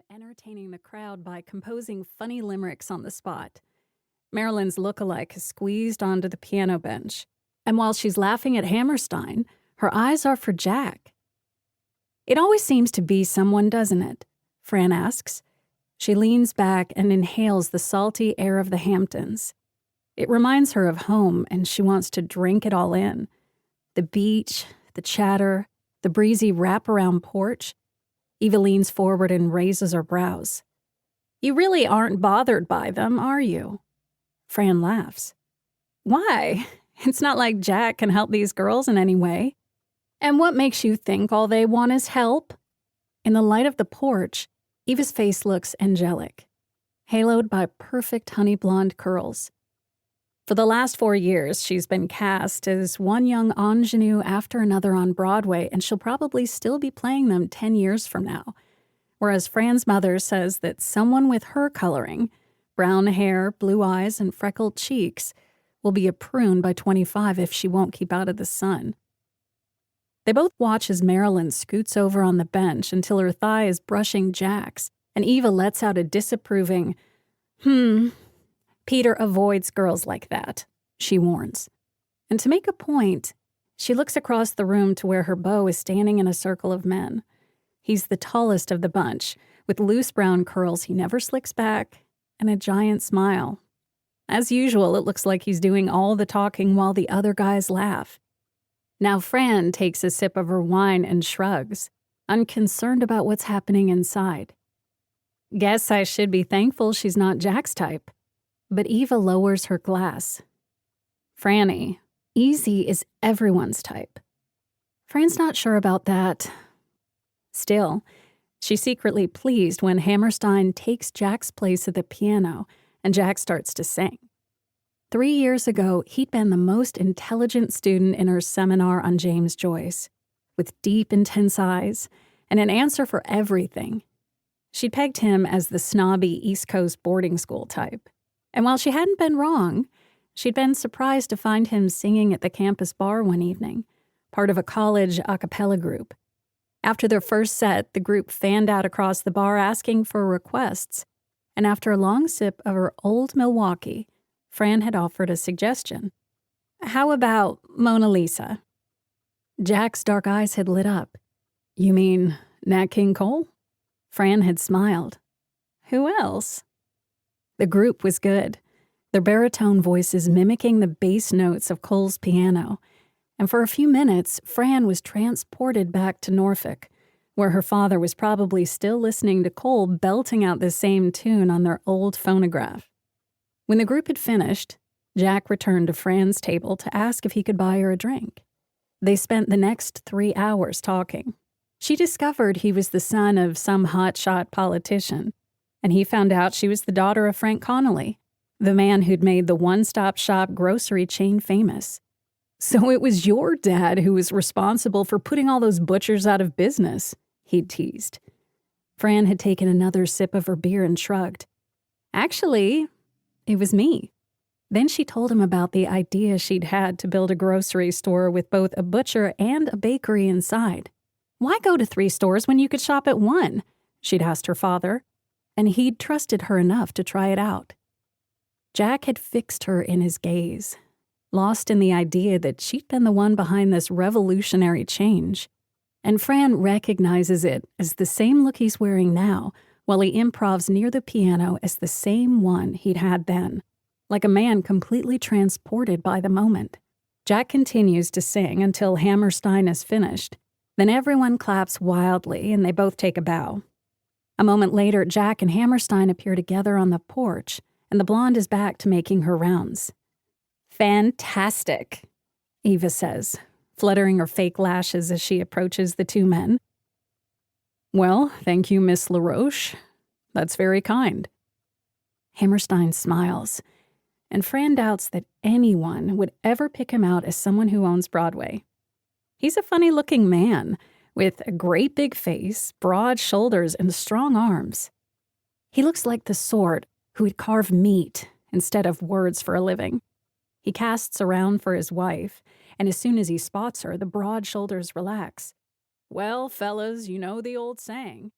time entertaining the crowd by composing funny limericks on the spot. Marilyn's look-alike is squeezed onto the piano bench, and while she's laughing at Hammerstein, her eyes are for Jack. "It always seems to be someone, doesn't it?" Fran asks. She leans back and inhales the salty air of the Hamptons. It reminds her of home, and she wants to drink it all in. The beach, the chatter, the breezy wraparound porch. Eva leans forward and raises her brows. "You really aren't bothered by them, are you?" Fran laughs. "Why? It's not like Jack can help these girls in any way. And what makes you think all they want is help?" In the light of the porch, Eva's face looks angelic, haloed by perfect honey blonde curls. For the last 4 years, she's been cast as one young ingenue after another on Broadway, and she'll probably still be playing them 10 years from now. Whereas Fran's mother says that someone with her coloring, brown hair, blue eyes, and freckled cheeks, will be a prune by 25 if she won't keep out of the sun. They both watch as Marilyn scoots over on the bench until her thigh is brushing Jack's, and Eva lets out a disapproving, Peter avoids girls like that, she warns. And to make a point, she looks across the room to where her beau is standing in a circle of men. He's the tallest of the bunch, with loose brown curls he never slicks back, and a giant smile. As usual, it looks like he's doing all the talking while the other guys laugh. Now Fran takes a sip of her wine and shrugs, unconcerned about what's happening inside. "Guess I should be thankful she's not Jack's type." But Eva lowers her glass. "Franny, easy is everyone's type." Fran's not sure about that. Still, she's secretly pleased when Hammerstein takes Jack's place at the piano and Jack starts to sing. 3 years ago, he'd been the most intelligent student in her seminar on James Joyce, with deep, intense eyes and an answer for everything. She'd pegged him as the snobby East Coast boarding school type. And while she hadn't been wrong, she'd been surprised to find him singing at the campus bar one evening, part of a college a cappella group. After their first set, the group fanned out across the bar asking for requests, and after a long sip of her old Milwaukee, Fran had offered a suggestion. "How about Mona Lisa?" Jack's dark eyes had lit up. "You mean Nat King Cole?" Fran had smiled. "Who else?" The group was good, their baritone voices mimicking the bass notes of Cole's piano, and for a few minutes, Fran was transported back to Norfolk, where her father was probably still listening to Cole belting out the same tune on their old phonograph. When the group had finished, Jack returned to Fran's table to ask if he could buy her a drink. They spent the next 3 hours talking. She discovered he was the son of some hotshot politician, and he found out she was the daughter of Frank Connolly, the man who'd made the one-stop-shop grocery chain famous. "So it was your dad who was responsible for putting all those butchers out of business," he'd teased. Fran had taken another sip of her beer and shrugged. "Actually, it was me." Then she told him about the idea she'd had to build a grocery store with both a butcher and a bakery inside. "Why go to 3 stores when you could shop at 1?" she'd asked her father, and he'd trusted her enough to try it out. Jack had fixed her in his gaze, lost in the idea that she'd been the one behind this revolutionary change. And Fran recognizes it as the same look he's wearing now, while he improvs near the piano as the same one he'd had then, like a man completely transported by the moment. Jack continues to sing until Hammerstein is finished. Then everyone claps wildly and they both take a bow. A moment later, Jack and Hammerstein appear together on the porch, and the blonde is back to making her rounds. "Fantastic," Eva says, fluttering her fake lashes as she approaches the 2 men. "Well, thank you, Miss LaRoche. That's very kind." Hammerstein smiles, and Fran doubts that anyone would ever pick him out as someone who owns Broadway. He's a funny-looking man, with a great big face, broad shoulders, and strong arms. He looks like the sort who would carve meat instead of words for a living. He casts around for his wife, and as soon as he spots her, the broad shoulders relax. "Well, fellas, you know the old saying.